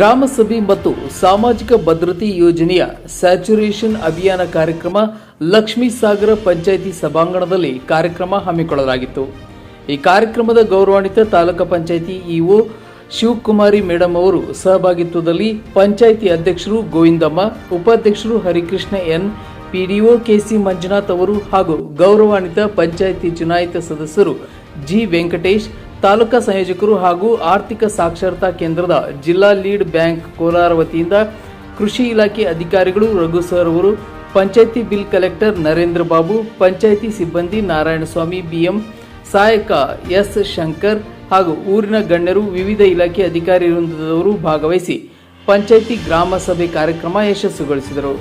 ಗ್ರಾಮ ಸಭೆ ಮತ್ತು ಸಾಮಾಜಿಕ ಭದ್ರತೆ ಯೋಜನೆಯ ಸ್ಯಾಚುರೇಷನ್ ಅಭಿಯಾನ ಕಾರ್ಯಕ್ರಮ ಲಕ್ಷ್ಮೀ ಸಾಗರ ಪಂಚಾಯಿತಿ ಸಭಾಂಗಣದಲ್ಲಿ ಕಾರ್ಯಕ್ರಮ ಹಮ್ಮಿಕೊಳ್ಳಲಾಗಿತ್ತು. ಈ ಕಾರ್ಯಕ್ರಮದ ಗೌರವಾನ್ವಿತ ತಾಲೂಕು ಪಂಚಾಯಿತಿ ಇಒ ಶಿವಕುಮಾರಿ ಮೇಡಂ ಅವರು ಸಹಭಾಗಿತ್ವದಲ್ಲಿ ಪಂಚಾಯಿತಿ ಅಧ್ಯಕ್ಷರು ಗೋವಿಂದಮ್ಮ, ಉಪಾಧ್ಯಕ್ಷರು Harikrishna N, PDO KC Manjunath ಅವರು ಹಾಗೂ ಗೌರವಾನ್ವಿತ ಪಂಚಾಯಿತಿ ಚುನಾಯಿತ ಸದಸ್ಯರು ಜಿ ವೆಂಕಟೇಶ್, ತಾಲೂಕಾ ಸಂಯೋಜಕರು ಹಾಗೂ ಆರ್ಥಿಕ ಸಾಕ್ಷರತಾ ಕೇಂದ್ರದ ಜಿಲ್ಲಾ ಲೀಡ್ ಬ್ಯಾಂಕ್ ಕೋಲಾರ ವತಿಯಿಂದ ಕೃಷಿ ಇಲಾಖೆ ಅಧಿಕಾರಿಗಳು ರಘು ಸರ್ ಅವರು, ಪಂಚಾಯಿತಿ ಬಿಲ್ ಕಲೆಕ್ಟರ್ ನರೇಂದ್ರ ಬಾಬು, ಪಂಚಾಯಿತಿ ಸಿಬ್ಬಂದಿ ನಾರಾಯಣಸ್ವಾಮಿ ಬಿಎಂ, ಸಹಾಯಕ ಎಸ್ ಶಂಕರ್ ಹಾಗೂ ಊರಿನ ಗಣ್ಯರು, ವಿವಿಧ ಇಲಾಖೆ ಅಧಿಕಾರಿ ವೃಂದದವರು ಭಾಗವಹಿಸಿ ಪಂಚಾಯಿತಿ ಗ್ರಾಮ ಸಭೆ ಕಾರ್ಯಕ್ರಮ ಯಶಸ್ವಿಗೊಳಿಸಿದರು.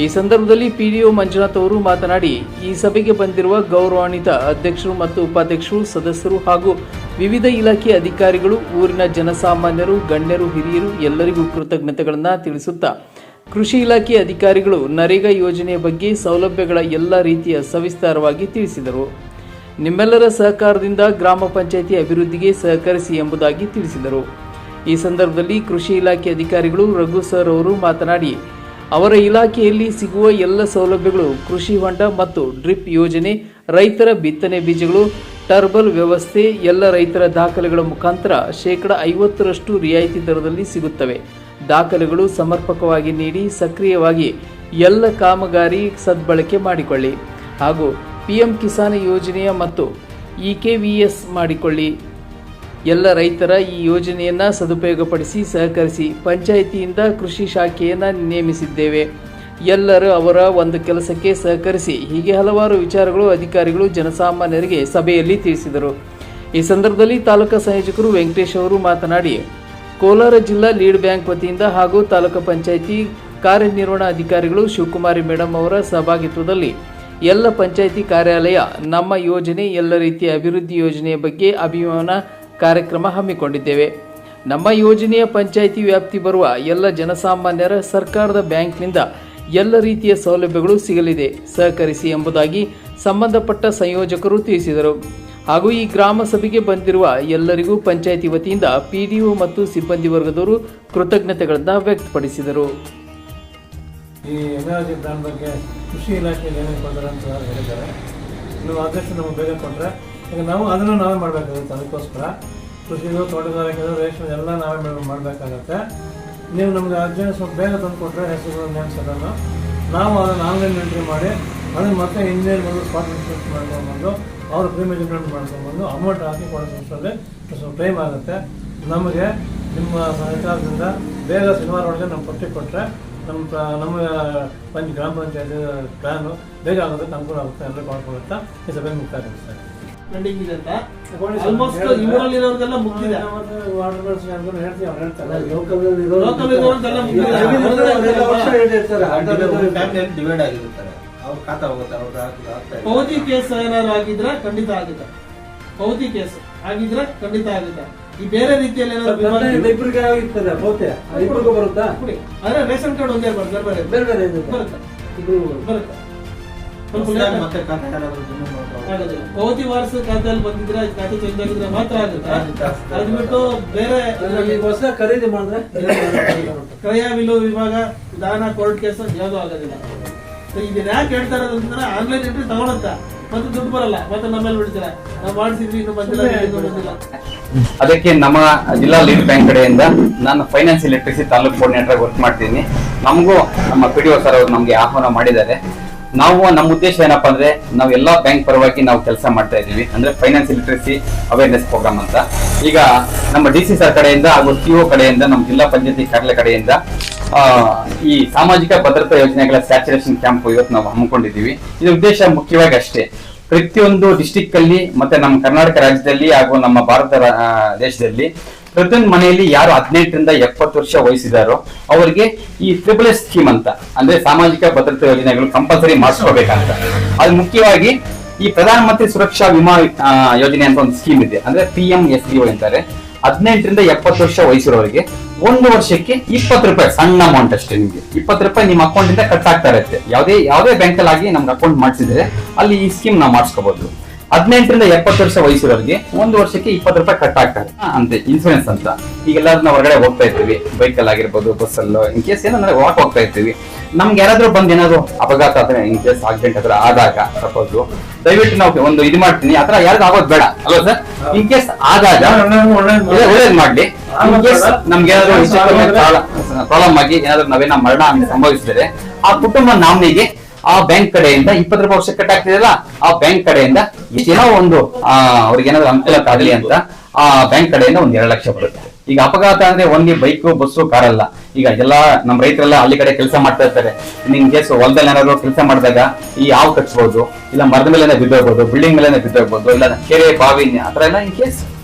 ಈ ಸಂದರ್ಭದಲ್ಲಿ ಪಿಡಿಒ ಮಂಜುನಾಥ್ ಅವರು ಮಾತನಾಡಿ, ಈ ಸಭೆಗೆ ಬಂದಿರುವ ಗೌರವಾನ್ವಿತ ಅಧ್ಯಕ್ಷರು ಮತ್ತು ಉಪಾಧ್ಯಕ್ಷರು, ಸದಸ್ಯರು ಹಾಗೂ ವಿವಿಧ ಇಲಾಖೆ ಅಧಿಕಾರಿಗಳು, ಊರಿನ ಜನಸಾಮಾನ್ಯರು, ಗಣ್ಯರು, ಹಿರಿಯರು ಎಲ್ಲರಿಗೂ ಕೃತಜ್ಞತೆಗಳನ್ನು ತಿಳಿಸುತ್ತಾ ಕೃಷಿ ಇಲಾಖೆ ಅಧಿಕಾರಿಗಳು ನರೇಗಾ ಯೋಜನೆಯ ಬಗ್ಗೆ ಸೌಲಭ್ಯಗಳ ಎಲ್ಲ ರೀತಿಯ ಸವಿಸ್ತಾರವಾಗಿ ತಿಳಿಸಿದರು. ನಿಮ್ಮೆಲ್ಲರ ಸಹಕಾರದಿಂದ ಗ್ರಾಮ ಪಂಚಾಯಿತಿ ಅಭಿವೃದ್ಧಿಗೆ ಸಹಕರಿಸಿ ಎಂಬುದಾಗಿ ತಿಳಿಸಿದರು. ಈ ಸಂದರ್ಭದಲ್ಲಿ ಕೃಷಿ ಇಲಾಖೆ ಅಧಿಕಾರಿಗಳು ರಘು ಸರ್ ಅವರು ಮಾತನಾಡಿ, ಅವರ ಇಲಾಖೆಯಲ್ಲಿ ಸಿಗುವ ಎಲ್ಲ ಸೌಲಭ್ಯಗಳು ಕೃಷಿ ಹೊಂಡ ಮತ್ತು ಡ್ರಿಪ್ ಯೋಜನೆ, ರೈತರ ಬಿತ್ತನೆ ಬೀಜಗಳು, ಟರ್ಬಲ್ ವ್ಯವಸ್ಥೆ, ಎಲ್ಲ ರೈತರ ದಾಖಲೆಗಳ ಮುಖಾಂತರ 50% ರಿಯಾಯಿತಿ ದರದಲ್ಲಿ ಸಿಗುತ್ತವೆ. ದಾಖಲೆಗಳು ಸಮರ್ಪಕವಾಗಿ ನೀಡಿ ಸಕ್ರಿಯವಾಗಿ ಎಲ್ಲ ಕಾಮಗಾರಿ ಸದ್ಬಳಕೆ ಮಾಡಿಕೊಳ್ಳಿ ಹಾಗೂ ಪಿಎಂ ಕಿಸಾನ್ ಯೋಜನೆಯ ಮತ್ತು ಇಕೆವಿಎಸ್ ಮಾಡಿಕೊಳ್ಳಿ. ಎಲ್ಲ ರೈತರ ಈ ಯೋಜನೆಯನ್ನು ಸದುಪಯೋಗಪಡಿಸಿ ಸಹಕರಿಸಿ. ಪಂಚಾಯಿತಿಯಿಂದ ಕೃಷಿ ಶಾಖೆಯನ್ನು ನೇಮಿಸಿದ್ದೇವೆ. ಎಲ್ಲರೂ ಅವರ ಒಂದು ಕೆಲಸಕ್ಕೆ ಸಹಕರಿಸಿ. ಹೀಗೆ ಹಲವಾರು ವಿಚಾರಗಳು ಅಧಿಕಾರಿಗಳು ಜನಸಾಮಾನ್ಯರಿಗೆ ಸಭೆಯಲ್ಲಿ ತಿಳಿಸಿದರು. ಈ ಸಂದರ್ಭದಲ್ಲಿ ತಾಲೂಕಾ ಸಂಯೋಜಕರು ವೆಂಕಟೇಶ್ ಅವರು ಮಾತನಾಡಿ, ಕೋಲಾರ ಜಿಲ್ಲಾ ಲೀಡ್ ಬ್ಯಾಂಕ್ ವತಿಯಿಂದ ಹಾಗೂ ತಾಲೂಕು ಪಂಚಾಯಿತಿ ಕಾರ್ಯನಿರ್ವಹಣಾ ಅಧಿಕಾರಿಗಳು ಶಿವಕುಮಾರಿ ಮೇಡಂ ಅವರ ಸಹಭಾಗಿತ್ವದಲ್ಲಿ ಎಲ್ಲ ಪಂಚಾಯಿತಿ ಕಾರ್ಯಾಲಯ ನಮ್ಮ ಯೋಜನೆ, ಎಲ್ಲ ರೀತಿಯ ಅಭಿವೃದ್ಧಿ ಯೋಜನೆಯ ಬಗ್ಗೆ ಅಭಿಯಾನ ಕಾರ್ಯಕ್ರಮ ಹಮ್ಮಿಕೊಂಡಿದ್ದೇವೆ. ನಮ್ಮ ಯೋಜನೆಯ ಪಂಚಾಯಿತಿ ವ್ಯಾಪ್ತಿ ಬರುವ ಎಲ್ಲ ಜನಸಾಮಾನ್ಯರ ಸರ್ಕಾರದ ಬ್ಯಾಂಕ್ನಿಂದ ಎಲ್ಲ ರೀತಿಯ ಸೌಲಭ್ಯಗಳು ಸಿಗಲಿದೆ, ಸಹಕರಿಸಿ ಎಂಬುದಾಗಿ ಸಂಬಂಧಪಟ್ಟ ಸಂಯೋಜಕರು ತಿಳಿಸಿದರು. ಹಾಗೂ ಈ ಗ್ರಾಮ ಸಭೆಗೆ ಬಂದಿರುವ ಎಲ್ಲರಿಗೂ ಪಂಚಾಯಿತಿ ವತಿಯಿಂದ ಪಿಡಿಒ ಮತ್ತು ಸಿಬ್ಬಂದಿ ವರ್ಗದವರು ಕೃತಜ್ಞತೆಗಳನ್ನು ವ್ಯಕ್ತಪಡಿಸಿದರು. ಈ ಎನ್ಆರ್ಜಿ ಪ್ಲಾನ್ ಬಗ್ಗೆ ಕೃಷಿ ಇಲಾಖೆಯಲ್ಲಿ ಏನೇನು ಕೊಡ್ತಾರೆ ಅಂತ ಹೇಳಿದ್ದಾರೆ. ನೀವು ಆದಷ್ಟು ನಮಗೆ ಬೇಗ ಕೊಟ್ಟರೆ ಈಗ ನಾವು ಅದನ್ನು ನಾವೇ ಮಾಡಬೇಕಾಗುತ್ತೆ. ಅದಕ್ಕೋಸ್ಕರ ಕೃಷಿದು, ತೋಟಗಾರಿಕೆ, ರೇಷ್ಮೆ ಎಲ್ಲ ನಾವೇ ಮಾಡಬೇಕಾಗತ್ತೆ. ನೀವು ನಮಗೆ ಅರ್ಜೆಂಟ್ ಸ್ವಲ್ಪ ಬೇಗ ತಂದು ಕೊಟ್ಟರೆ ಹೆಸರು ನೇಮ್ಸ್ ಅದನ್ನು ನಾವು ಅದನ್ನು ಆನ್ಲೈನ್ ಎಂಟ್ರಿ ಮಾಡಿ ಅದನ್ನು ಮತ್ತೆ ಇಂಜಿನಿಯರ್ ಬಂದು ಸ್ಪಾಟ್ ಇನ್ಸ್ಪೆಕ್ಟ್ ಮಾಡ್ಕೊಂಡ್ಬಂದು ಅವರು ಪ್ರೀ ಮೆಜರ್ಮೆಂಟ್ ಮಾಡ್ಕೊಂಡ್ಬಂದು ಅಮೌಂಟ್ ಹಾಕಿ ಕೊಡೋಷ್ಟರಲ್ಲಿ ಸ್ವಲ್ಪ ಟೈಮ್ ಆಗುತ್ತೆ. ನಮಗೆ ನಿಮ್ಮ ಸಹಕಾರದಿಂದ ಬೇಗ ಶನಿವಾರ ಒಳಗೆ ನಮ್ಗೆ ಕೊಟ್ಟರೆ ನಮ್ಮ ಗ್ರಾಮ ಪಂಚಾಯತ್ ಪ್ಲಾನು ಬೇಗ ಆಗೋದಕ್ಕೆ ಅನುಕೂಲ ಆಗುತ್ತೆ. ಎಲ್ಲರೂ ಮಾಡ್ಕೊಳುತ್ತಾ ಈ ಸಭೆ ಮುಕ್ತಾಯ ಆಗುತ್ತೆ. ಪೌತಿ ಕೇಸ್ ಏನಾದ್ರು ಆಗಿದ್ರೆ ಖಂಡಿತ ಆಗುತ್ತೆ. ಪೌತಿ ಕೇಸ್ ಆಗಿದ್ರೆ ಖಂಡಿತ ಆಗುತ್ತೆ. ಈ ಬೇರೆ ರೀತಿಯಲ್ಲಿ ಆದ್ರೆ ರೇಷನ್ ಕಾರ್ಡ್ ಒಂದೇ ಪೌತಿ ವಾರಸ ಖಾತೆಯಲ್ಲಿ ಬಂದಿದ್ರೆ ಖಾತೆ ಚೇಂಜ್ ಆಗಿದ್ರೆ ಮಾತ್ರ ಆಗುತ್ತೆ. ಅದು ಬಿಟ್ಟು ಬೇರೆ ಹೊಸ ಖರೀದಿ ಮಾಡಿದ್ರೆ ಕ್ರಯ ವಿಲು ವಿಭಾಗ, ದಾನ, ಕೋರ್ಟ್ ಕೇಸ್ ಯಾವ್ದು ಆಗೋದಿಲ್ಲ. ಇದನ್ನ ಯಾಕೆ ಹೇಳ್ತಾ ಇರೋದಂದ್ರೆ ಆನ್ಲೈನ್ ಎಂಟ್ರಿ ತಗೊಳತ್ತ ಮತ್ತೆ ದುಡ್ಡು ಬರಲ್ಲ, ಮತ್ತೆ ನಮ್ಮೇಲೆ ಬಿಡ್ತಾರೆ. ನಾವು ಮಾಡಿಸಿದ್ವಿ, ಇನ್ನು ಬಂದಿಲ್ಲ. ಅದಕ್ಕೆ ನಮ್ಮ ಜಿಲ್ಲಾ ಲೀಡ್ ಬ್ಯಾಂಕ್ ಕಡೆಯಿಂದ ನಾನು finance literacy taluk coordinator work ಮಾಡ್ತೀನಿ. ನಮಗೂ ನಮ್ಮ ಪಿಡಿಒ ಸರ್ ಅವರು ನಮ್ಗೆ ಆಹ್ವಾನ ಮಾಡಿದ್ದಾರೆ. ನಮ್ಮ ಉದ್ದೇಶ ಏನಪ್ಪಾ ಅಂದ್ರೆ, ನಾವು ಎಲ್ಲಾ ಬ್ಯಾಂಕ್ ಪರವಾಗಿ ನಾವು ಕೆಲಸ ಮಾಡ್ತಾ ಇದೀವಿ. ಅಂದ್ರೆ ಫೈನಾನ್ಸ್ ಲಿಟ್ರಸಿ ಅವೇರ್ನೆಸ್ ಪ್ರೋಗ್ರಾಮ್ ಅಂತ. ಈಗ ನಮ್ಮ ಡಿಸಿ ಸರ್ ಕಡೆಯಿಂದ ಹಾಗೂ ಸಿಒ ಕಡೆಯಿಂದ, ನಮ್ಮ ಜಿಲ್ಲಾ ಪಂಚಾಯತಿ ಕಾರ್ಯಾಲಯ ಕಡೆಯಿಂದ ಈ ಸಾಮಾಜಿಕ ಭದ್ರತಾ ಯೋಜನೆಗಳ ಸ್ಯಾಚುರೇಷನ್ ಕ್ಯಾಂಪ್ ಇವತ್ತು ನಾವು ಹಮ್ಮಿಕೊಂಡಿದ್ದೀವಿ. ಇದರ ಉದ್ದೇಶ ಮುಖ್ಯವಾಗಿ ಅಷ್ಟೇ, ಪ್ರತಿಯೊಂದು ಡಿಸ್ಟಿಕ್ ಅಲ್ಲಿ ಮತ್ತೆ ನಮ್ಮ ಕರ್ನಾಟಕ ರಾಜ್ಯದಲ್ಲಿ ಹಾಗೂ ನಮ್ಮ ಭಾರತ ದೇಶದಲ್ಲಿ ಪ್ರತಿಯೊಂದು ಮನೆಯಲ್ಲಿ ಯಾರು 18 ರಿಂದ 70 ವರ್ಷ ವಯಸ್ಸಿದಾರೋ ಅವರಿಗೆ ಈ SSS ಸ್ಕೀಮ್ ಅಂತ, ಅಂದ್ರೆ ಸಾಮಾಜಿಕ ಭದ್ರತಾ ಯೋಜನೆಗಳು ಕಂಪಲ್ಸರಿ ಮಾಡಿಸ್ಕೋಬೇಕಂತ. ಅದು ಮುಖ್ಯವಾಗಿ ಈ ಪ್ರಧಾನ ಮಂತ್ರಿ ಸುರಕ್ಷಾ ವಿಮಾ ಯೋಜನೆ ಅಂತ ಒಂದು ಸ್ಕೀಮ್ ಇದೆ, ಅಂದ್ರೆ PMSBY ಅಂತಾರೆ. 18 ರಿಂದ 70 ವರ್ಷ ವಯಸ್ಸಿರೋರಿಗೆ 1 ವರ್ಷಕ್ಕೆ 20 ರೂಪಾಯಿ, ಸಣ್ಣ ಅಮೌಂಟ್ ಅಷ್ಟೇ. ನಿಮ್ಗೆ 20 ರೂಪಾಯಿ ನಿಮ್ಮ ಅಕೌಂಟ್ ಇಂದ ಕಟ್ ಆಗ್ತಾ ಇರುತ್ತೆ. ಯಾವುದೇ ಬ್ಯಾಂಕ್ ಅಲ್ಲಿ ಆಗಿ ನಮ್ಗೆ ಅಕೌಂಟ್ ಮಾಡಿಸಿದ್ರೆ ಅಲ್ಲಿ ಈ ಸ್ಕೀಮ್ ನಾವು ಮಾಡಿಸ್ಕೋಬಹುದು. 18ರಿಂದ 70 ವರ್ಷ ವಯಸ್ಸಿರೋರಿಗೆ 1 ವರ್ಷಕ್ಕೆ 20 ರೂಪಾಯಿ ಕಟ್ ಆಗ್ತಾರೆ ಅಂತೆ ಇನ್ಸೂರೆನ್ಸ್ ಅಂತ. ಈಗೆಲ್ಲಾದ್ರೂ ನಾವು ಹೊರಗಡೆ ಹೋಗ್ತಾ ಇರ್ತೀವಿ, ಬೈಕಲ್ಲಿ ಆಗಿರ್ಬೋದು, ಬಸ್ಸಲ್ಲೋ, ಇನ್ ಕೇಸ್ ಏನಾದ್ರೆ ವಾಕ್ ಹೋಗ್ತಾ ಇರ್ತೀವಿ, ನಮ್ಗೆ ಯಾರಾದ್ರೂ ಬಂದ್ ಏನಾದ್ರು ಅಪಘಾತ ಆದ್ರೆ, ಇನ್ ಕೇಸ್ ಆಕ್ಸಿಡೆಂಟ್ ಆದ್ರೆ ಆದಾಗ ಸಪೋಸ್ ದಯವಿಟ್ಟು ನಾವು ಒಂದು ಇದು ಮಾಡ್ತೀನಿ, ಆತರ ಯಾರಿಗೂ ಆಗೋದು ಬೇಡ ಅಲ್ವಾ ಸರ್? ಇನ್ ಕೇಸ್ ಆದಾಗ ಒಳ್ಳೇದ್ ಮಾಡ್ಲಿ. ಇನ್ ಕೇಸ್ ನಮ್ಗೆ ಏನಾದ್ರು ಪ್ರಾಬ್ಲಮ್ ಆಗಿ ಏನಾದ್ರು ನಾವೇನ ಮರಣ ಸಂಭವಿಸಿದರೆ ಆ ಕುಟುಂಬ ನಾಮಿನಿಗೆ ಆ ಬ್ಯಾಂಕ್ ಕಡೆಯಿಂದ 20 ರೂಪಾಯಿ ವರ್ಷ ಕಟ್ ಆಗ್ತಿದೆಯಲ್ಲ, ಆ ಬ್ಯಾಂಕ್ ಕಡೆಯಿಂದ ಏನೋ ಒಂದು ಅವ್ರಿಗೆ ಏನಾದ್ರು ಅನುಕೂಲ ಆಗಲಿ ಅಂತ ಆ ಬ್ಯಾಂಕ್ ಕಡೆಯಿಂದ 1 2 ಲಕ್ಷ ಬರುತ್ತೆ. ಈಗ ಅಪಘಾತ ಅಂದ್ರೆ ಒಂದೇ ಬೈಕು, ಬಸ್ಸು, ಕಾರಲ್ಲ. ಈಗ ಎಲ್ಲಾ ನಮ್ಮ ರೈತರೆಲ್ಲ ಅಲ್ಲಿ ಕಡೆ ಕೆಲಸ ಮಾಡ್ತಾ ಇರ್ತಾರೆ. ಇನ್ ಕೇಸ್ ಹೊಲದಲ್ಲಿ ಏನಾದ್ರು ಕೆಲಸ ಮಾಡಿದಾಗ ಈ ಹಾವು ಕಚ್ಬಹುದು, ಇಲ್ಲ ಮರದ ಮೇಲೆ ಬಿದ್ದೋಗ್ಬೋದು, ಬಿಲ್ಡಿಂಗ್ ಮೇಲೆ ಬಿದ್ದೋಗ್ಬೋದು, ಇಲ್ಲ ಕೆರೆ, ಬಾವಿ, ಆತರ ಎಲ್ಲ ಇನ್ ಕೇಸ್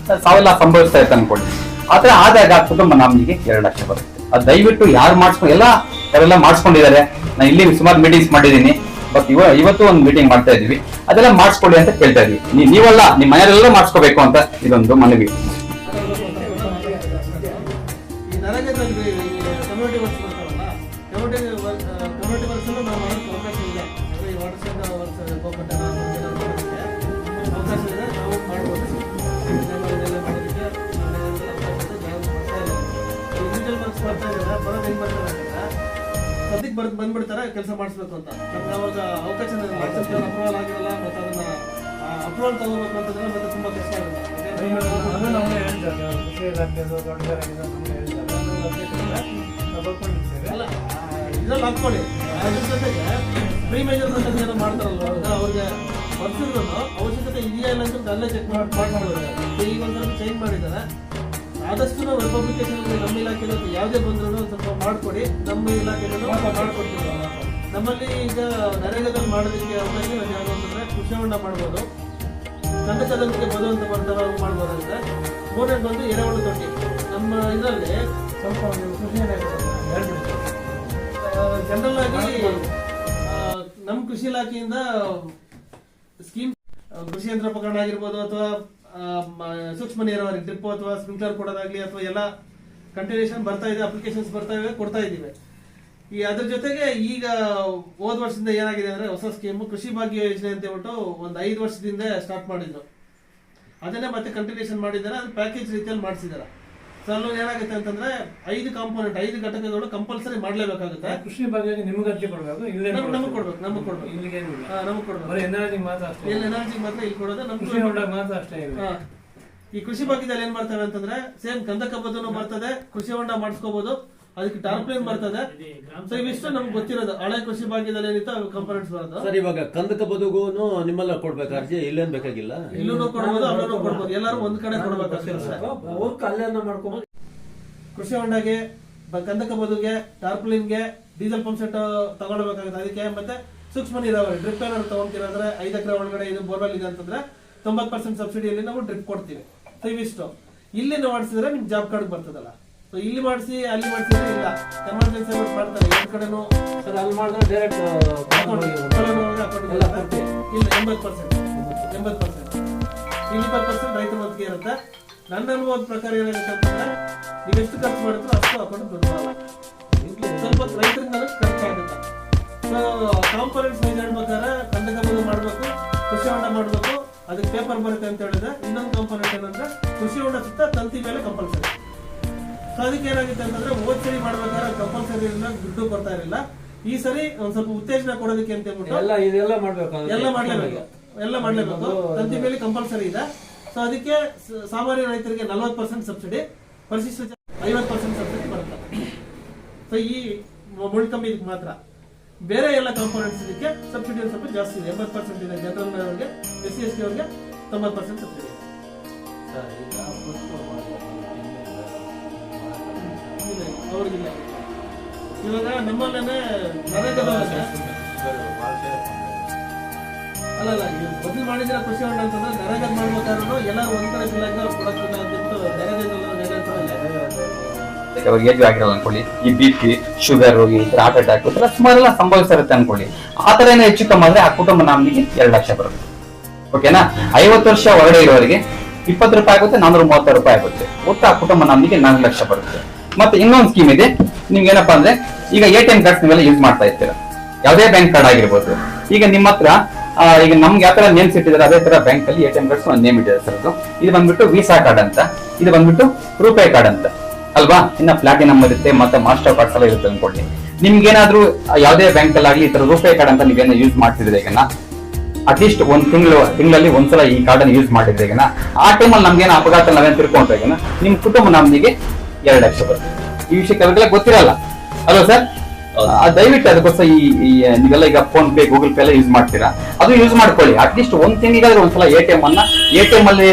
ಸಾವೆಲ್ಲ ಸಂಭವಿಸ್ತಾ ಇರ್ತ ಅನ್ಕೊಳ್ಳಿ. ಆತರ ಆದಾಗ ಕುಟುಂಬ ನಾಮಿನಿಗೆ 2 ಲಕ್ಷ ಬರುತ್ತೆ. ಅದು ದಯವಿಟ್ಟು ಯಾರು ಯಾರೆಲ್ಲ ಮಾಡಿಸ್ಕೊಂಡಿದ್ದಾರೆ. ನಾನು ಇಲ್ಲಿ ಸುಮಾರು ಮೀಟಿಂಗ್ಸ್ ಮಾಡಿದೀನಿ, ಬಟ್ ಇವತ್ತು ಒಂದು ಮೀಟಿಂಗ್ ಮಾಡ್ತಾ ಇದೀವಿ. ಅದೆಲ್ಲ ಮಾಡಿಸ್ಕೊಳ್ಳಿ ಅಂತ ಕೇಳ್ತಾ ಇದೀವಿ. ನೀವೆಲ್ಲ ನಿಮ್ಮ ಮನೆಯಲ್ಲೆಲ್ಲ ಮಾಡಿಸ್ಕೋಬೇಕು ಅಂತ ಇದೊಂದು ಮನವಿ. ನರೇಗಾದಲ್ಲಿ ಕಮ್ಯುನಿಟಿ ವರ್ಕ್ಸ್ ಬರ್ತಾವಲ್ಲ, ಕಮ್ಯುನಿಟಿ ವರ್ಕ್ಸ್ ನಾವು ಮಾಡೋಕ್ಕೆ ಅವಕಾಶ ಇದೆ. ಅಂದರೆ ಈ ವಾಟರ್ ಸೆಂಟರ್ ವರ್ಕ್ಸ್ ಗೋಕಟ್ಟ ಮಾಡೋದಕ್ಕೆ ಅವಕಾಶ ಇದೆ, ನಾವು ಮಾಡ್ಬೋದು. ಇದೆಲ್ಲ ಮಾಡೋದಕ್ಕೆ ಇಂಡಿವಿಜುವಲ್ ವರ್ಕ್ಸ್ ಮಾಡ್ತಾ ಇದ್ದಾರೆ. ಬರೋದು ಹೆಂಗೆ ಬರ್ತಾರೆ ಅಂತಂದರೆ ಸದ್ಯಕ್ಕೆ ಬಂದ್ಬಿಡ್ತಾರೆ ಕೆಲಸ ಮಾಡಿಸ್ಬೇಕು ಅಂತ. ನಮ್ಗೆ ಅವಾಗ ಅವಕಾಶ ಅಪ್ರೂವಲ್ ಆಗಿರಲ್ಲ, ಮತ್ತು ಅದನ್ನ ಅಪ್ರೂವಲ್ ತಗೋಬೇಕು ಅಂತಂದ್ರೆ ಮತ್ತೆ ತುಂಬ ಕಷ್ಟ ಆಗುತ್ತೆ. ಇದ್ರಲ್ಲಿ ಹಾಕೊಳ್ಳಿ. ಅದ್ರ ಜೊತೆಗೆ ಪ್ರೀ ಮೆಜರ್ಮೆಂಟ್ ಅಂತ ಏನೋ ಮಾಡ್ತಾರಲ್ವ, ಅವ್ರಿಗೆ ವರ್ಷದ್ರು ಅವಶ್ಯಕತೆ ಇದೆಯಾ ಇಲ್ಲ ಅಂತ ಅಲ್ಲೇ ಚೆಕ್ ಮಾಡ್ಕೊಳ್ತಾರೆ. ಈಗ ಒಂದ್ಸಲ ಚೇಂಜ್ ಮಾಡಿದ್ದಾರೆ. ಆದಷ್ಟು ನಾವು ರಿಪಬ್ಲಿಕೇಶನ್ ನಮ್ಮ ಇಲಾಖೆಯಲ್ಲಿ ಯಾವುದೇ ಬಂದ್ರು ಸ್ವಲ್ಪ ಮಾಡ್ಕೊಡಿ, ನಮ್ಮ ಇಲಾಖೆಯಲ್ಲೂ ಮಾಡ್ಕೊಡ್ತೀವಿ. ನಮ್ಮಲ್ಲಿ ಈಗ ನರೇಗಾದಲ್ಲಿ ಮಾಡೋದಕ್ಕೆ ಅವಕಾಶ ಯಾವುದು ಅಂತಂದ್ರೆ ಕೃಷಿ ಹೊಂಡ ಮಾಡ್ಬೋದು, ಕಂದಕದೊಂದಿಗೆ ಬದುವಂತ ಬರ್ತಾವ ಮಾಡ್ಬೋದಾಗುತ್ತೆ. ಮೂರನೇ ಬಂದು ಎರೆಹುಳು ತೊಟ್ಟಿ. ನಮ್ಮ ಇದರಲ್ಲಿ ಸ್ವಲ್ಪ ಜನರಲ್ ಆಗಿ ನಮ್ಮ ಕೃಷಿ ಇಲಾಖೆಯಿಂದ ಸ್ಕೀಮ್ ಕೃಷಿ ಯಂತ್ರೋಪಕರಣ ಆಗಿರ್ಬೋದು, ಅಥವಾ ಸೂಕ್ಷ್ಮ ನೀರಾವರಿ ಡ್ರಿಪ್ ಅಥವಾ ಸ್ಪ್ರಿಂಕ್ಲರ್ ಕೊಡೋದಾಗ್ಲಿ, ಅಥವಾ ಎಲ್ಲ ಕಂಟಿನ್ಯೂಷನ್ ಬರ್ತಾ ಇದೆ, ಅಪ್ಲಿಕೇಶನ್ಸ್ ಬರ್ತಾ ಇವೆ, ಕೊಡ್ತಾ ಇದ್ದೀವಿ. ಈ ಅದ್ರ ಜೊತೆಗೆ ಈಗ ಹೋದ ವರ್ಷದಿಂದ ಏನಾಗಿದೆ ಅಂದ್ರೆ ಹೊಸ ಸ್ಕೀಮ್ ಕೃಷಿ ಭಾಗ್ಯ ಯೋಜನೆ ಅಂತ ಹೇಳ್ಬಿಟ್ಟು ಒಂದು 5 ವರ್ಷದಿಂದ ಸ್ಟಾರ್ಟ್ ಮಾಡಿದ್ರು. ಅದನ್ನೇ ಮತ್ತೆ ಕಂಟಿನ್ಯೂಷನ್ ಮಾಡಿದ್ದಾರೆ. ಅದು ಪ್ಯಾಕೇಜ್ ರೀತಿಯಲ್ಲಿ ಮಾಡಿಸಿದ್ದಾರೆ. ಸೊ ಅಲ್ಲೂ ಏನಾಗುತ್ತೆ ಅಂತಂದ್ರೆ 5 ಕಾಂಪೋನೆಂಟ್, 5 ಘಟಕಗಳು ಕಂಪಲ್ಸರಿ ಮಾಡ್ಲೇಬೇಕಾಗುತ್ತೆ. ಕೃಷಿ ಬಗ್ಗೆ ನಿಮ್ಗೆ ಅರ್ಜಿ ಕೊಡ್ಬೇಕು, ನಮಗೆ ಕೊಡ್ಬೇಕು. ಇಲ್ಲಿಗೆ ನಮಗೆ ಕೊಡ್ಬೇಕು. ಎನರ್ಜಿ ಮಾತ್ರ ಅಷ್ಟೇ, ಎನರ್ಜಿ ಮಾತ್ರ ಇಲ್ಲಿ ಕೊಡೋದು. ಕೃಷಿ ಹೊಂಡ ಮಾತ್ರ ಅಷ್ಟೇ. ಈ ಕೃಷಿ ಭಾಗ್ಯದಲ್ಲಿ ಏನ್ ಮಾಡ್ತೇವೆ ಅಂತಂದ್ರೆ ಸೇಮ್ ಕಂದಕ ಬದಲು ಬರ್ತದೆ, ಕೃಷಿ ಹೊಂಡ ಮಾಡಿಸ್ಕೋಬಹುದು, ಅದಕ್ಕೆ ಟಾರ್ಪ್ಲೇನ್ ಬರ್ತದೆ. ಸೊ ಇವಿಷ್ಟು ನಮ್ಗೆ ಗೊತ್ತಿರೋದು. ಹಳೆ ಕೃಷಿ ಭಾಗ್ಯದಲ್ಲಿ ಏನಿತ್ತು ಕಂಪೋನೆಂಟ್ಸ್ ಬರೋದು. ಸರ್, ಇವಾಗ ಕಂದಕ ಬದುಗುನು ನಿಮ್ಮೆಲ್ಲ ಕೊಡ್ಬೇಕು ಅರ್ಜಿ, ಇಲ್ಲೇನ್ ಬೇಕಾಗಿಲ್ಲ, ಇಲ್ಲೂ ಕೊಡ್ಬೋದು, ಅಲ್ಲೂ ಕೊಡ್ಬೋದು, ಎಲ್ಲರೂ ಒಂದ್ ಕಡೆ ಕೊಡ್ಬೇಕಾಗ್ತದೆ. ಕಲ್ಯಾಣ ಮಾಡ್ಕೊಂಡು ಕೃಷಿ ಹೊಂಡಗೆ, ಕಂದಕ ಬದುಗೆ, ಟಾರ್ಪ್ಲಿನ್ಗೆ, ಡೀಸೆಲ್ ಪಂಪ್ ಸೆಟ್ ತಗೊಳ್ಬೇಕಾಗುತ್ತೆ. ಅದಕ್ಕೆ ಮತ್ತೆ ಸೂಕ್ಷ್ಮ ನೀರಾವರಿ ಡ್ರಿಪ್ ಏನಾದ್ರು ತಗೊಂತೀರಂದ್ರೆ 5 ಎಕರೆ ಒಳಗಡೆ ಇದು ಬೋರ್ವೆಲ್ ಇದೆ ಅಂತಂದ್ರೆ 90% ಸಬ್ಸಿಡಿಯಲ್ಲಿ ನಾವು ಡ್ರಿಪ್ ಕೊಡ್ತೀವಿ. ಸೊ ಇವಿಷ್ಟು ಇಲ್ಲಿ ಮಾಡಿಸಿದ್ರೆ ನಿಮ್ಗೆ ಜಾಬ್ ಕಾರ್ಡ್ ಬರ್ತದಲ್ಲ. ಸೊ ಇಲ್ಲಿ ಮಾಡಿಸಿ ಅಲ್ಲಿ ಮಾಡಿಸಿದ್ರೆ ಇಲ್ಲ, ಎಮರ್ಜೆನ್ಸಿ ಮಾಡ್ತಾರೆ ಎರಡು ಕಡೆನೂ. ಸರ್, ಅಲ್ಲಿ ಮಾಡಿದ್ರೆ ಡೈರೆಕ್ಟ್ ಇಲ್ಲ 80%, ಇಲ್ಲಿ 20% ರೈತರ ಒತ್ತಿಗೆ ಇರುತ್ತೆ. ನನ್ನ ಅನುಭವದ ಪ್ರಕಾರ ಏನಾಗುತ್ತೆ ಅಂತಂದ್ರೆ ನೀವೆಷ್ಟು ಖರ್ಚು ಮಾಡಿದ್ರು ಅಷ್ಟು ಅಕೌಂಟ್ ದುಡ್ಡು ಬರಲ್ಲ, ಸ್ವಲ್ಪ ರೈತರಿಂದ ಖರ್ಚಾಗುತ್ತೆ. ಸೊ ಕಾಂಪೋನೆಂಟ್ಸ್ ವೈಸ್ ಹೇಳ್ಬೇಕಾದ್ರೆ ಕಂದಕ ಬದು ಮಾಡಬೇಕು, ಕೃಷಿ ಹೊಂಡ ಮಾಡಬೇಕು, ಅದಕ್ಕೆ ಪೇಪರ್ ಬರುತ್ತೆ ಅಂತ ಹೇಳಿದ್ರೆ. ಇನ್ನೊಂದು ಕಾಂಪೋನೆಂಟ್ ಏನಂದ್ರೆ ಕೃಷಿ ಹೊಂಡ ಸುತ್ತ ತಂತಿ ಮೇಲೆ ಕಂಪಲ್ಸರಿ. ಸೊ ಅದಕ್ಕೆ ಏನಾಗುತ್ತೆ ಅಂತಂದ್ರೆ ಹೋದ್ ಸರಿ ಮಾಡ್ಬೇಕಾದ್ರೆ ಕಂಪಲ್ಸರಿ ದುಡ್ಡು ಕೊಡ್ತಾ ಇರಲಿಲ್ಲ. ಈ ಸರಿ ಒಂದ್ ಸ್ವಲ್ಪ ಉತ್ತೇಜನ ಕೊಡೋದಕ್ಕೆ ಅಂತ ಹೇಳ್ಬಿಟ್ಟು ಎಲ್ಲ ಮಾಡ್ಲೇಬೇಕು. ತಂತಿ ಮೇಲೆ ಕಂಪಲ್ಸರಿ ಇದೆ. ಸೊ ಅದಕ್ಕೆ ಸಾಮಾನ್ಯ ರೈತರಿಗೆ 40% ಸಬ್ಸಿಡಿ, ಪರಿಶಿಷ್ಟ 50% ಸಬ್ಸಿಡಿ ಬರುತ್ತೆ. ಸೊ ಈ ಮುಳ್ಕಂಬಿ ಇದಕ್ಕೆ ಮಾತ್ರ. ಬೇರೆ ಎಲ್ಲ ಕಾಂಪೋನೆಂಟ್ಸ್ ಇದಕ್ಕೆ ಸಬ್ಸಿಡಿ ಸ್ವಲ್ಪ ಜಾಸ್ತಿ ಇದೆ. 80% ಇದೆ ಜನರಲ್ ಅವರಿಗೆ, SC/ST ಅವರಿಗೆ 90% ಸಬ್ಸಿಡಿ ಇದೆ. ಅವ್ರಿಗಿಲ್ಲ. ಇವಾಗ ನಮ್ಮಲ್ಲೇನೆ ಅಲ್ಲ ಬದಲು ಮಾಡಿದ್ರೆ ಕೃಷಿ ಹೊಂಡ ಅಂತಂದ್ರೆ ನರೇಗಾ ಮಾಡ್ಬೇಕಾದ್ರೂ ಎಲ್ಲರೂ ಒಂದ್ ಕಡೆ ಬಿಲ್ಲಾಗ ಕೊಡಕ್ಕಿಲ್ಲ ಅಂದ್ಬಿಟ್ಟು ಇವಾಗ ಏಜ್ ಆಗಿರೋದು ಅನ್ಕೊಳ್ಳಿ, ಈ BP, ಶುಗರ್, ಈ ತರ ಹಾರ್ಟ್ ಅಟ್ಯಾಕ್ ಸುಮಾರೆಲ್ಲ ಸಂಭವಿಸ್ತಾ ಇರುತ್ತೆ ಅನ್ಕೊಳ್ಳಿ. ಆ ತರ ಏನೋ ಹೆಚ್ಚು ಕಮ್ಮಿ ಆದ್ರೆ ಆ ಕುಟುಂಬ ನಾಮಿನಿಗೆ 2 ಲಕ್ಷ ಬರುತ್ತೆ. ಓಕೆನಾ? 50 ವರ್ಷ ಹೊರಗಡೆ ಇರೋರಿಗೆ 20 ರೂಪಾಯಿ ಆಗುತ್ತೆ, 430 ರೂಪಾಯಿ ಆಗುತ್ತೆ. ಒಟ್ಟು ಆ ಕುಟುಂಬ ನಾಮಿನಿಗೆ 4 ಲಕ್ಷ ಬರುತ್ತೆ. ಮತ್ತೆ ಇನ್ನೊಂದು ಸ್ಕೀಮ್ ಇದೆ. ನಿಮ್ಗೆ ಏನಪ್ಪಾ ಅಂದ್ರೆ ಈಗ ATM ಕಾರ್ಡ್ಸ್ ನೀವೆಲ್ಲ ಯೂಸ್ ಮಾಡ್ತಾ ಇರ್ತೀರಾ, ಯಾವುದೇ ಬ್ಯಾಂಕ್ ಕಾರ್ಡ್ ಆಗಿರ್ಬೋದು. ಈಗ ನಿಮ್ಮ ಹತ್ರ ಈಗ ನಮ್ಗೆ ಯಾವ ತರ ನೇಮ್ಸ್ ಇಟ್ಟಿದ್ದಾರೆ ಅದೇ ತರ ಬ್ಯಾಂಕ್ ಅಲ್ಲಿ ATM ಕಾರ್ಡ್ಸ್ ಒಂದು ನೇಮ್ ಇಟ್ಟಿದೆ ಸರ್. ಇದು ಬಂದ್ಬಿಟ್ಟು ವೀಸಾ ಕಾರ್ಡ್ ಅಂತ, ಇದು ಬಂದ್ಬಿಟ್ಟು ರೂಪೇ ಕಾರ್ಡ್ ಅಂತ ಅಲ್ವಾ. ಇನ್ನ ಪ್ಲಾಟಿನಮ್ ಇರುತ್ತೆ ಮತ್ತೆ ಮಾಸ್ಟರ್ ಕಾರ್ಡ್ಸ್ ಎಲ್ಲ ಇರುತ್ತೆ ಅನ್ಕೊಳ್ಳಿ. ನಿಮ್ಗೆ ಏನಾದ್ರು ಯಾವುದೇ ಬ್ಯಾಂಕ್ ಅಲ್ಲಿ ಆಗ್ಲಿ ಈ ತರ ರೂಪೇ ಕಾರ್ಡ್ ಅಂತ ನೀವೇನೋ ಯೂಸ್ ಮಾಡ್ತಿದ್ರೆ ಈಗ ಅಟ್ಲೀಸ್ಟ್ ತಿಂಗಳಲ್ಲಿ ಒಂದ್ಸಲ ಈ ಕಾರ್ಡ್ ಅನ್ನು ಯೂಸ್ ಮಾಡಿದ್ರೆ ಈಗ ಆ ಟೈಮಲ್ಲಿ ನಮ್ಗೇನೋ ಅಪಘಾತ ನಾವೇನು ತಿಳ್ಕೊಂಡ್ರೆ ಈಗ ನಿಮ್ ಕುಟುಂಬ ನಮ್ದಿಗೆ 2 ಲಕ್ಷ ಬರುತ್ತೆ. ಈ ವಿಷಯ ಕೆಲವರಿಗೆಲ್ಲ ಗೊತ್ತಿರಲ್ಲ ಅಲ್ವಾ ಸರ್. ದಯವಿಟ್ಟು ಅದಕ್ಕೋಸ್ಕರ ಈ ನೀವೆಲ್ಲ ಈಗ ಫೋನ್ ಪೇ ಗೂಗಲ್ ಪೇ ಎಲ್ಲ ಯೂಸ್ ಮಾಡ್ತೀರಾ, ಅದು ಯೂಸ್ ಮಾಡ್ಕೊಳ್ಳಿ. ಅಟ್ಲೀಸ್ಟ್ ಒಂದ್ ತಿಂಗಳಿಗಾದ್ರೆ ಒಂದ್ಸಲ ATM ಅಲ್ಲಿ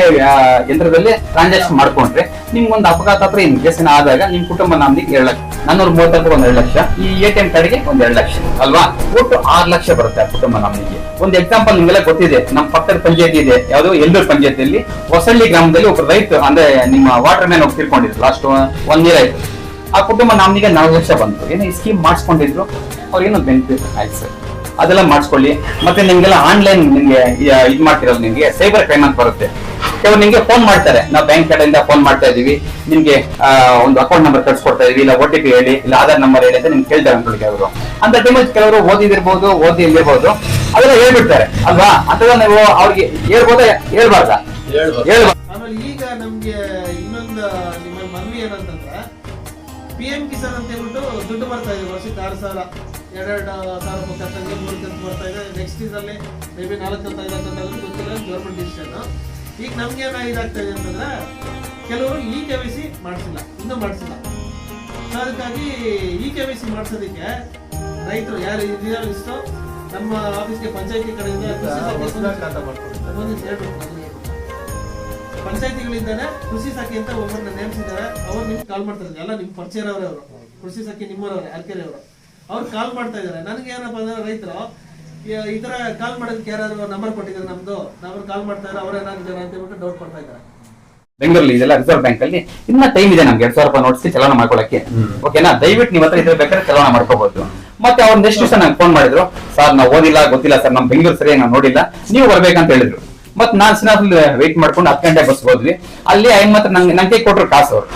ಯಂತ್ರದಲ್ಲಿ ಟ್ರಾನ್ಸಾಕ್ಷನ್ ಮಾಡ್ಕೊಂಡ್ರೆ ನಿಮ್ಗೊಂದು ಅಪಘಾತ ಹತ್ರ ಇನ್ ಕೇಸ್ ಆದಾಗ ನಿಮ್ ಕುಟುಂಬ ನಮ್ದಿಗೆ 2 ಲಕ್ಷ, 430 ಒಂದು 2 ಲಕ್ಷ, ಈ ATM ಕಾರ್ಡ್ಗೆ ಒಂದು 2 ಲಕ್ಷ ಅಲ್ವಾ. ಒಟ್ಟು 6 ಲಕ್ಷ ಬರುತ್ತೆ ಆ ಕುಟುಂಬ ನಮ್ದಿಗೆ. ಒಂದು ಎಕ್ಸಾಂಪಲ್ ನಿಮ್ಗೆಲ್ಲ ಗೊತ್ತಿದೆ, ನಮ್ಮ ಪಕ್ಕದ ಪಂಚಾಯತಿ ಇದೆ ಯಾವ್ದು ಎಲ್ಲೂರು ಪಂಚಾಯತಿಯಲ್ಲಿ ಹೊಸಳ್ಳಿ ಗ್ರಾಮದಲ್ಲಿ ಒಬ್ಬ ರೈತ ಅಂದ್ರೆ ನಿಮ್ಮ ವಾಟರ್ ಮ್ಯಾನ್ ಹೋಗಿ ತಿರ್ಕೊಂಡಿದ್ರು. ಲಾಸ್ಟ್ 1 ಇಯರ್ ಆಯ್ತು. ಆ ಕುಟುಂಬ ನಮ್ಗೆ 4 ಲಕ್ಷ ಬಂತು. ಏನೋ ಈ ಸ್ಕೀಮ್ ಮಾಡಿಸ್ಕೊಂಡಿದ್ರು, ಅವ್ರಿಗೇನೋ ಬೆನಿಫಿಟ್ ಆಯ್ತು ಸರ್. ಅದೆಲ್ಲ ಮಾಡಿಸ್ಕೊಳ್ಳಿ. ಮತ್ತೆ ನಿಮ್ಗೆಲ್ಲ ಆನ್ಲೈನ್ ನಿಮ್ಗೆ ಇದು ಮಾಡ್ತಿರಲ್ಲ, ನಿಮ್ಗೆ ಸೈಬರ್ ಕ್ರೈಮ್ ಅಂತ ಬರುತ್ತೆ. ಕೆಲವರು ನಿಮ್ಗೆ ಫೋನ್ ಮಾಡ್ತಾರೆ, ನಾವು ಬ್ಯಾಂಕ್ ಕಡೆಯಿಂದ ಫೋನ್ ಮಾಡ್ತಾ ಇದೀವಿ, ನಿಮ್ಗೆ ಒಂದು ಅಕೌಂಟ್ ನಂಬರ್ ಕಳ್ಸಿಕೊಡ್ತಾ ಇದೀವಿ, ಇಲ್ಲ OTP ಹೇಳಿ, ಇಲ್ಲ ಆಧಾರ್ ನಂಬರ್ ಹೇಳಿ ಅಂತ ನಿಮ್ಗೆ ಕೇಳ್ತಾರೆ ಅನ್ಕೊಳ್ಳಿ. ಅವರು ಅಂತ ಟೈಮಲ್ಲಿ ಕೆಲವರು ಓದಿದಿರ್ಬೋದು, ಇಲ್ಲಿರ್ಬೋದು, ಅದೆಲ್ಲ ಹೇಳ್ಬಿಡ್ತಾರೆ ಅಲ್ವಾ. ಅಂತದ ನೀವು ಅವ್ರಿಗೆ ಹೇಳ್ಬೋದಾ ಹೇಳ್ಬಾರ್ದಾ? ಆಮೇಲೆ ಈಗ ನಮ್ಗೆ ಇನ್ನೊಂದು ನಿಮ್ಮ ಮನವಿ ಏನಂತಂದ್ರೆ PM ಕಿಸಾನ್ ಅಂತ ಹೇಳ್ಬಿಟ್ಟು ದುಡ್ಡು ಬರ್ತಾ ಇದೆ. ವರ್ಷಕ್ಕೆ 6,000, 2,000 ರೂಪಾಯಿ ಖರ್ಚಂಗೆ 3 ಕಂತು ಬರ್ತಾ ಇದೆ. ನೆಕ್ಸ್ಟ್ ಇದರಲ್ಲಿ ಮೇ ಬಿ 4 ಕಂತು 5 ಕಂತು ಗೊತ್ತಿಲ್ಲ, ಗೌರ್ಮೆಂಟ್ ಡಿಸಿಷನ್. ಈಗ ನಮ್ಗೆ ಏನಾಗ್ತಾ ಇದೆ ಅಂತಂದ್ರೆ ಕೆಲವರು KYC ಮಾಡಿಸಿಲ್ಲ, ಇನ್ನೂ ಮಾಡಿಸಿಲ್ಲ. ಸೊ ಅದಕ್ಕಾಗಿ KYC ಮಾಡಿಸೋದಕ್ಕೆ ರೈತರು ಯಾರು ಇದೆಯೋ ಇಷ್ಟೋ ನಮ್ಮ ಆಫೀಸ್ಗೆ ಪಂಚಾಯತಿ ಕಡೆಯಿಂದ ಪಂಚಾಯತಿಗಳಿಂದಾನೆ ಕೃಷಿ ಸಖಿ ಅಂತ ಒಬ್ಬರನ್ನ ನೇಮಿಸಿದ್ದಾರೆ. ಅವ್ರು ನಿಮ್ಗೆ ಕಾಲ್ ಮಾಡ್ತಾರೆ, ಎಲ್ಲ ನಿಮ್ ಪರಿಚಯ ಅವರು ಕೃಷಿ ಸಖಿ ನಿಮ್ಮೂರವ್ರೆ, ಅರ್ಕೆರೆ ಅವರು. ಅವ್ರು ಕಾಲ್ ಮಾಡ್ತಾ ಇದಾರೆ. ನನಗೆ ಏನಪ್ಪಾ ಅಂದ್ರೆ ರೈತರು ಈ ತರ ಕಾಲ್ ಮಾಡೋದಕ್ಕೆ ಯಾರು ನಂಬರ್ ಕೊಟ್ಟಿದ್ದಾರೆ ನಮ್ದು, ನಾವು ಕಾಲ್ ಮಾಡ್ತಾ ಇದ್ದಾರೆ, ಅವ್ರೇನಾಗಿದ್ದಾರೆ ಅಂತ ಹೇಳ್ಬಿಟ್ಟು ಡೌಟ್ ಪಡ್ತಾ ಇದ್ದಾರೆ. ಬೆಂಗಳೂರಲ್ಲಿ ಇದೆಲ್ಲ ರಿಸರ್ವ್ ಬ್ಯಾಂಕ್ ಅಲ್ಲಿ ಇನ್ನ ಟೈಮ್ ಇದೆ ನಮ್ಗೆ 2,000 ರೂಪಾಯಿ ನೋಟ್ಸ್ ಚಲಾವಣೆ ಮಾಡ್ಕೊಳಕ್ಕೆ. ಓಕೆನಾ? ದಯವಿಟ್ಟು ನೀವು ಹತ್ರ ಇದ್ರೆ ಬೇಕಾದ್ರೆ ಚಲಾವಣೆ ಮಾಡ್ಕೋಬಹುದು. ಮತ್ತೆ ಅವ್ರು ನೆಕ್ಸ್ಟ್ ದಿವಸ ನಂಗೆ ಫೋನ್ ಮಾಡಿದ್ರು, ಸರ್ ನಾವು ಓದಿಲ್ಲ ಗೊತ್ತಿಲ್ಲ ಸರ್, ನಮ್ ಬೆಂಗಳೂರು ಸರಿಯಾಗಿ ನಾವು ನೋಡಿಲ್ಲ, ನೀವು ಬರ್ಬೇಕಂತ ಹೇಳಿದ್ರು. ಮತ್ ನಾನ್ ವೇಟ್ ಮಾಡ್ಕೊಂಡು 10 ಗಂಟೆ ಬಸ್ ಹೋದ್ವಿ. ಅಲ್ಲಿ ಮಾತ್ರ ನಂಗೆ ಕೊಟ್ರು ಕಾಸು ಅವ್ರು.